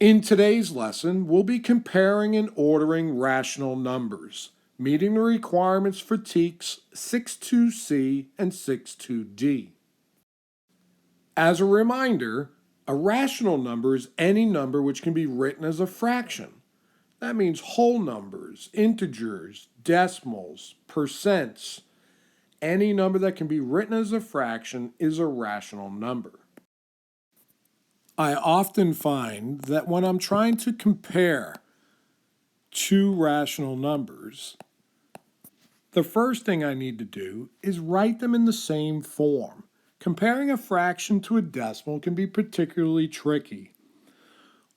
In today's lesson, we'll be comparing and ordering rational numbers, meeting the requirements for TEKS 62C and 62D. As a reminder, a rational number is any number which can be written as a fraction. That means whole numbers, integers, decimals, percents. Any number that can be written as a fraction is a rational number. I often find that when I'm trying to compare two rational numbers, the first thing I need to do is write them in the same form. Comparing a fraction to a decimal can be particularly tricky.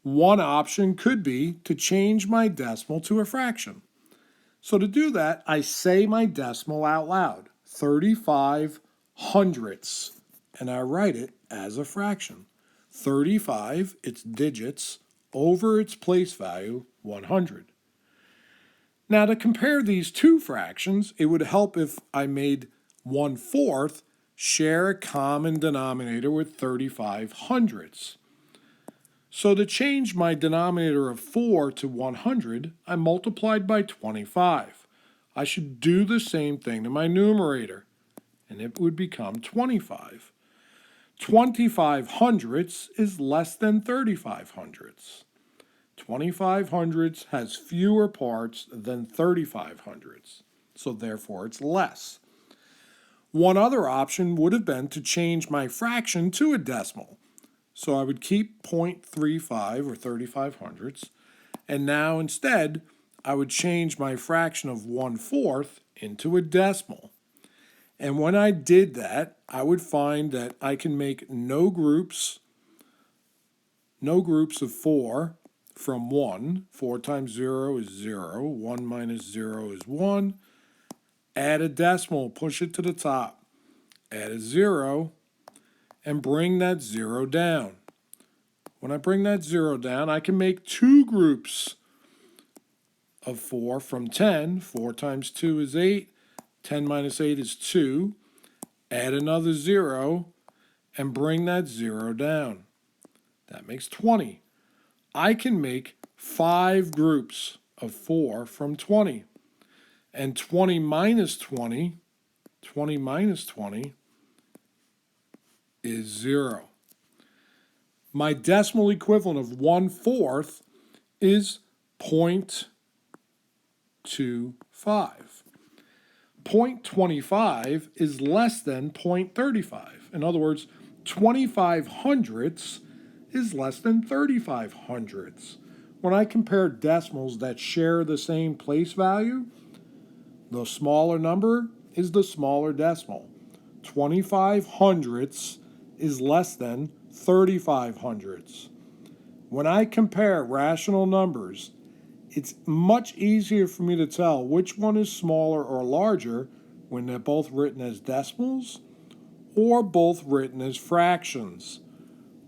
One option could be to change my decimal to a fraction. So to do that, I say my decimal out loud, 35 hundredths, and I write it as a fraction. 35, its digits, over its place value, 100. Now to compare these two fractions, it would help if I made 1/4 share a common denominator with 35 hundredths. So to change my denominator of 4 to 100, I multiplied by 25. I should do the same thing to my numerator, and it would become 25. 25 hundredths is less than 35 hundredths. 25 hundredths has fewer parts than 35 hundredths, so therefore it's less. One other option would have been to change my fraction to a decimal. So I would keep 0.35 or 35 hundredths, and now instead I would change my fraction of 1/4 into a decimal. And when I did that, I would find that I can make no groups of 4 from 1. 4 times 0 is 0. 1 minus 0 is 1. Add a decimal, push it to the top. Add a 0, and bring that 0 down. When I bring that 0 down, I can make two groups of 4 from 10. 4 times 2 is 8. 10 minus 8 is 2. Add another 0 and bring that 0 down. That makes 20. I can make 5 groups of 4 from 20. And 20 minus 20 is 0. My decimal equivalent of 1/4 is 0.25. 0.25 is less than 0.35. In other words, 25 hundredths is less than 35 hundredths. When I compare decimals that share the same place value, the smaller number is the smaller decimal. 25 hundredths is less than 35 hundredths. When I compare rational numbers, it's much easier for me to tell which one is smaller or larger when they're both written as decimals or both written as fractions.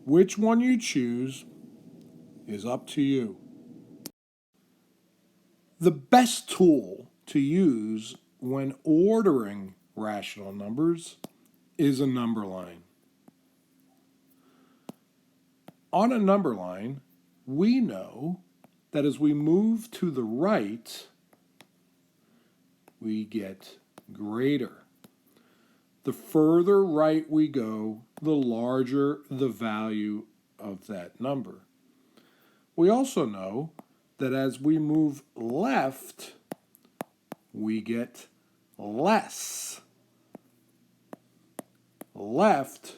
Which one you choose is up to you. The best tool to use when ordering rational numbers is a number line. On a number line, we know that as we move to the right, we get greater. The further right we go, the larger the value of that number. We also know that as we move left, we get less. Left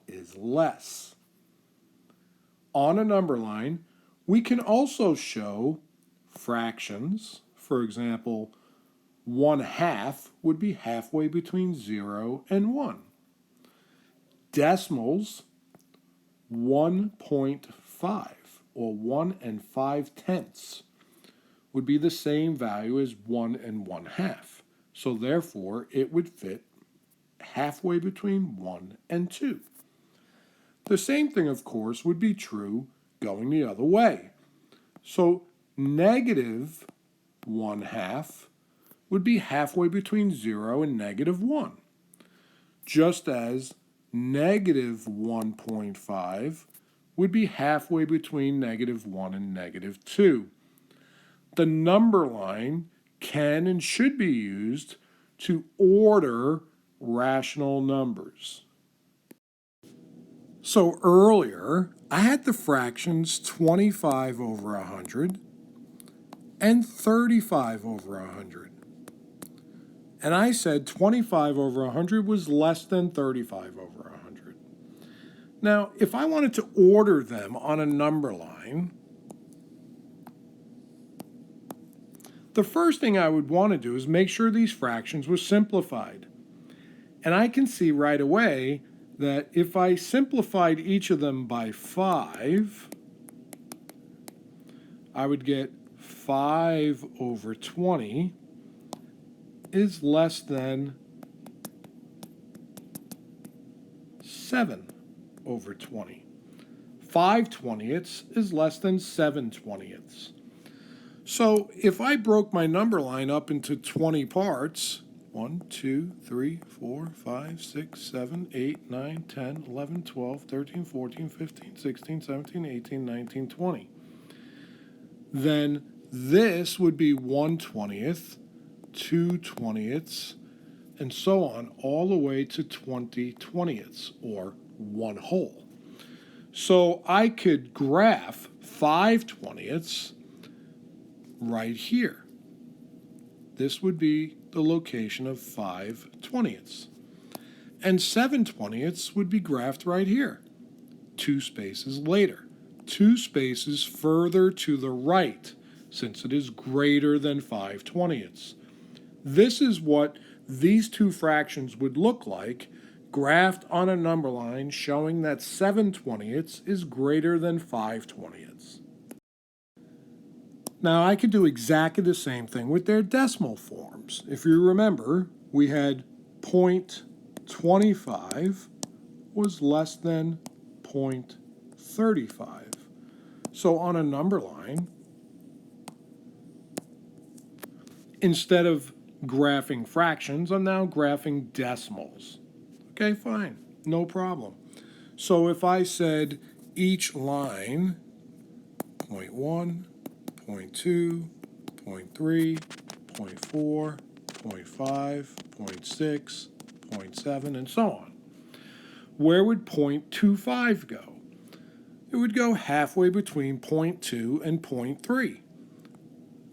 is less. On a number line, we can also show fractions. For example, 1/2 would be halfway between 0 and 1. Decimals, 1.5 or 1 5/10 would be the same value as 1 1/2. So therefore, it would fit halfway between 1 and 2. The same thing, of course, would be true going the other way. So negative 1/2 would be halfway between 0 and negative 1. Just as negative 1.5 would be halfway between -1 and -2. The number line can and should be used to order rational numbers. So earlier, I had the fractions 25 over 100 and 35 over 100. And I said 25 over 100 was less than 35 over 100. Now, if I wanted to order them on a number line, the first thing I would want to do is make sure these fractions were simplified. And I can see right away that if I simplified each of them by 5, I would get 5 over 20 is less than 7 over 20. 5/20 is less than 7/20. So if I broke my number line up into 20 parts, 1, 2, 3, 4, 5, 6, 7, 8, 9, 10, 11, 12, 13, 14, 15, 16, 17, 18, 19, 20. Then this would be 1/20, 2/20, and so on, all the way to 20/20, or 1 whole. So I could graph 5/20 right here. This would be the location of 5/20. And 7/20 would be graphed right here, 2 spaces later, 2 spaces further to the right, since it is greater than 5/20. This is what these two fractions would look like graphed on a number line showing that 7/20 is greater than 5/20. Now I could do exactly the same thing with their decimal forms. If you remember, we had 0.25 was less than 0.35. So on a number line, instead of graphing fractions, I'm now graphing decimals. Okay, fine, no problem. So if I said each line, 0.1, 0.2, 0.3, 0.4, 0.5, 0.6, 0.7, and so on, where would 0.25 go? It would go halfway between 0.2 and 0.3.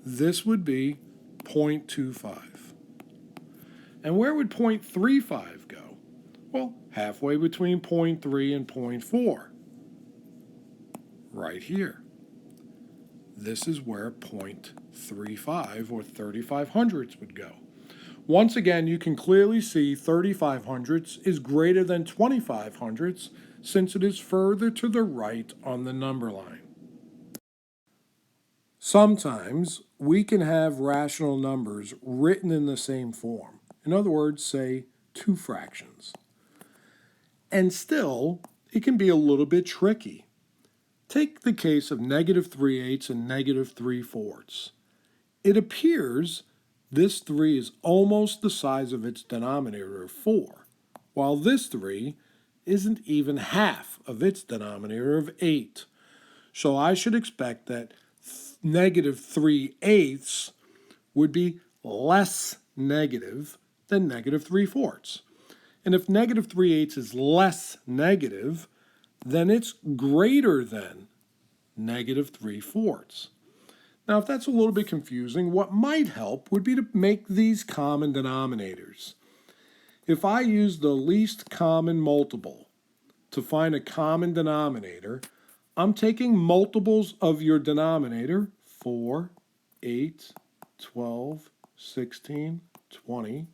This would be 0.25. And where would 0.35 go? Well, halfway between 0.3 and 0.4. Right here. This is where 0.35 or 35/100 would go. Once again, you can clearly see 35/100 is greater than 25/100 since it is further to the right on the number line. Sometimes we can have rational numbers written in the same form. In other words, say 2 fractions. And still, it can be a little bit tricky. Take the case of -3/8 and -3/4. It appears this 3 is almost the size of its denominator of 4, while this 3 isn't even half of its denominator of 8. So I should expect that -3/8 would be less negative than -3/4. And if -3/8 is less negative, then it's greater than -3/4. Now, if that's a little bit confusing, what might help would be to make these common denominators. If I use the least common multiple to find a common denominator, I'm taking multiples of your denominator, 4, 8, 12, 16, 20,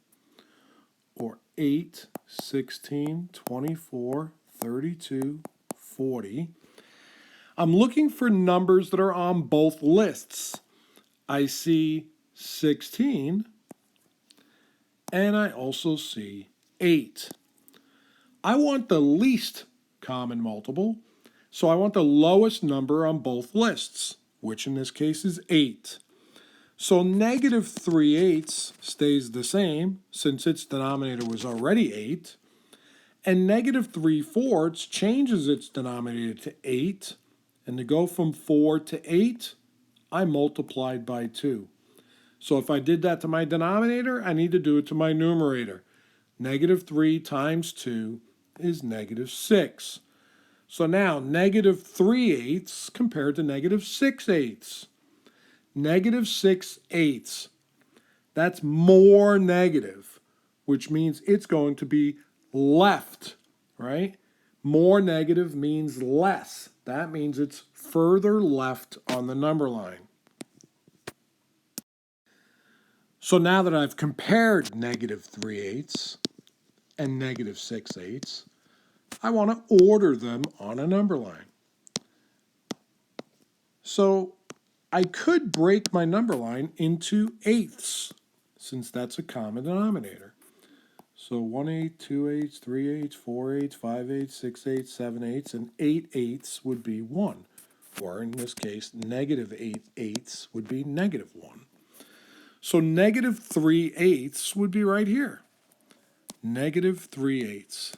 or 8, 16, 24, 32, 40. I'm looking for numbers that are on both lists. I see 16, and I also see 8. I want the least common multiple, so I want the lowest number on both lists, which in this case is 8. So -3/8 stays the same since its denominator was already 8, And negative 3/4 changes its denominator to 8. And to go from 4 to 8, I multiplied by 2. So if I did that to my denominator, I need to do it to my numerator. Negative 3 times 2 is negative 6. So now negative 3/8 compared to negative 6/8. Negative 6/8. That's more negative, which means it's going to be left, right? More negative means less. That means it's further left on the number line. So now that I've compared negative 3/8 and negative 6/8, I want to order them on a number line. So I could break my number line into eighths, since that's a common denominator. So 1/8, 2/8, 3/8, 4/8, 5/8, 6/8, 7/8, and 8/8 would be 1. Or in this case, negative 8/8 would be negative 1. So negative 3/8 would be right here. Negative 3/8.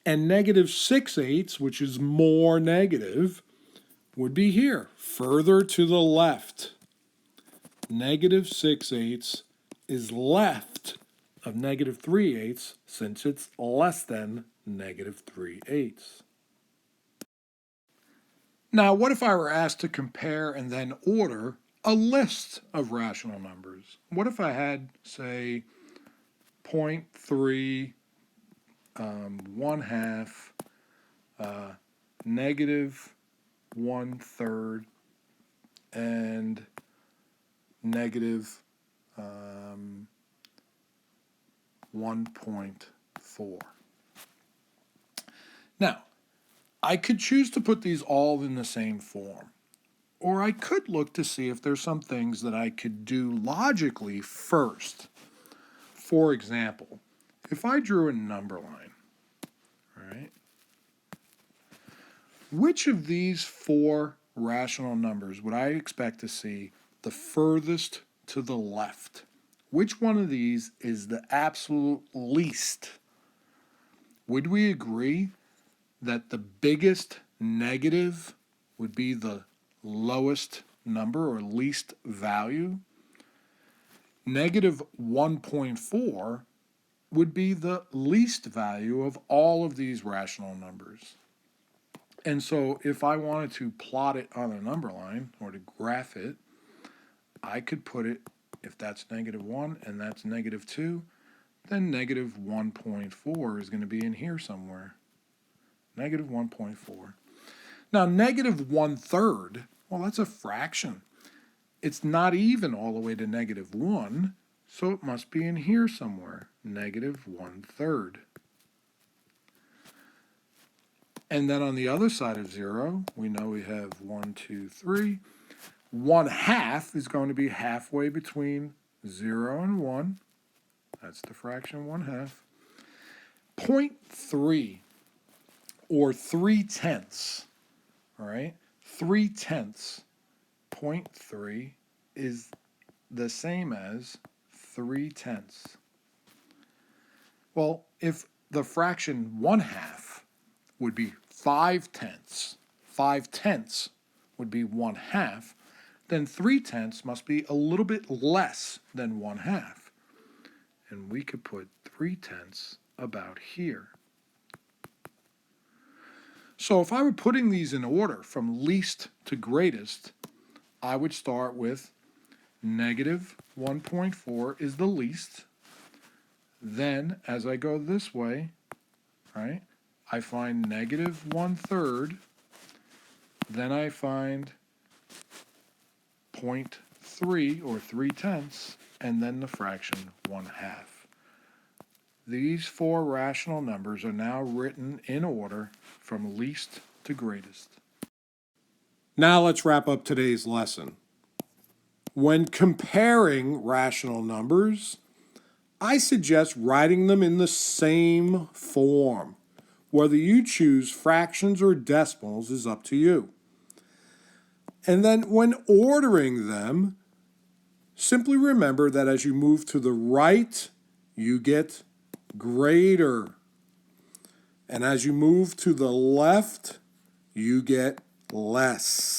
And negative 6/8, which is more negative, would be here, further to the left. Negative 6/8 is left of negative 3/8 since it's less than negative 3/8. Now, what if I were asked to compare and then order a list of rational numbers? What if I had, say, 0.3, 1/2, negative 1/3, and negative 1.4. Now, I could choose to put these all in the same form, or I could look to see if there's some things that I could do logically first. For example, if I drew a number line, all right, which of these 4 rational numbers would I expect to see the furthest to the left? Which one of these is the absolute least? Would we agree that the biggest negative would be the lowest number or least value? Negative 1.4 would be the least value of all of these rational numbers. And so if I wanted to plot it on a number line or to graph it, I could put it, if that's negative 1 and that's negative 2, then negative 1.4 is going to be in here somewhere. Negative 1.4. Now, negative 1/3, well, that's a fraction. It's not even all the way to negative 1, so it must be in here somewhere. Negative 1/3. And then on the other side of 0, we know we have 1, 2, 3. 1/2 is going to be halfway between 0 and 1. That's the fraction 1/2. 0.3 or 3/10, all right? 3/10. 0.3 is the same as 3/10. Well, if the fraction 1/2 would be 5/10, 5/10 would be 1/2, then 3/10 must be a little bit less than 1/2. And we could put 3/10 about here. So if I were putting these in order from least to greatest, I would start with negative 1.4 is the least. Then, as I go this way, right, I find negative 1/3. Then I find 0.3 or 3/10, and then the fraction 1/2. These 4 rational numbers are now written in order from least to greatest. Now let's wrap up today's lesson. When comparing rational numbers, I suggest writing them in the same form. Whether you choose fractions or decimals is up to you. And then when ordering them, simply remember that as you move to the right, you get greater. And as you move to the left, you get less.